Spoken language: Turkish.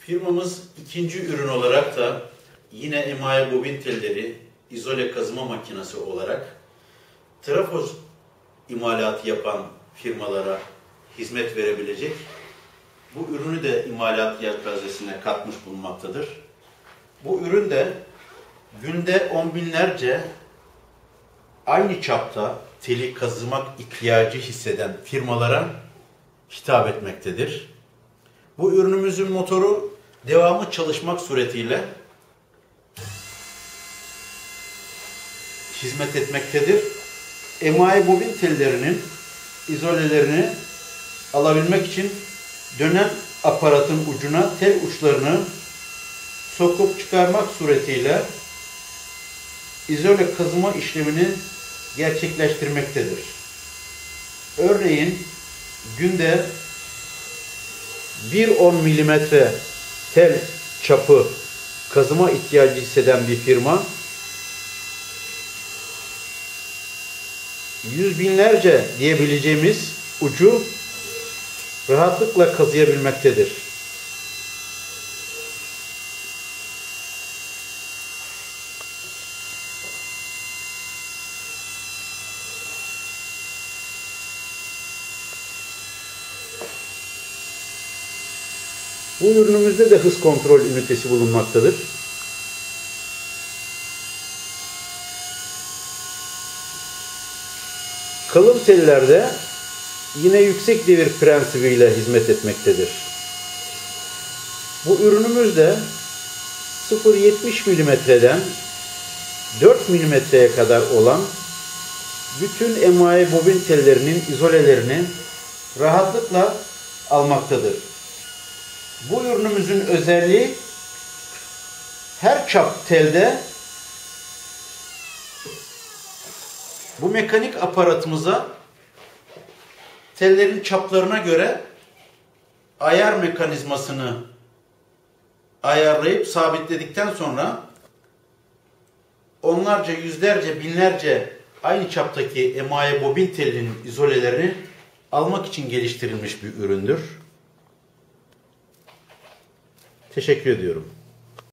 Firmamız ikinci ürün olarak da yine emaye bobin telleri, izole kazıma makinesi olarak trafo imalatı yapan firmalara hizmet verebilecek bu ürünü de imalat yelpazesine katmış bulunmaktadır. Bu ürün de günde on binlerce aynı çapta teli kazımak ihtiyacı hisseden firmalara hitap etmektedir. Bu ürünümüzün motoru devamlı çalışmak suretiyle hizmet etmektedir. Emaye bobin tellerinin izolelerini alabilmek için dönen aparatın ucuna tel uçlarını sokup çıkarmak suretiyle izole kazıma işlemini gerçekleştirmektedir. Örneğin günde 1.10 milimetre tel çapı kazıma ihtiyacı hisseden bir firma yüz binlerce diyebileceğimiz ucu rahatlıkla kazıyabilmektedir. Bu ürünümüzde de hız kontrol ünitesi bulunmaktadır. Kalın tellerde yine yüksek devir prensibiyle hizmet etmektedir. Bu ürünümüz de 0.70 milimetreden 4 milimetreye kadar olan bütün emaye bobin tellerinin izolelerini rahatlıkla almaktadır. Bu ürünümüzün özelliği her çap telde bu mekanik aparatımıza tellerin çaplarına göre ayar mekanizmasını ayarlayıp sabitledikten sonra onlarca, yüzlerce, binlerce aynı çaptaki emaye bobin telinin izolelerini almak için geliştirilmiş bir üründür. Teşekkür ediyorum.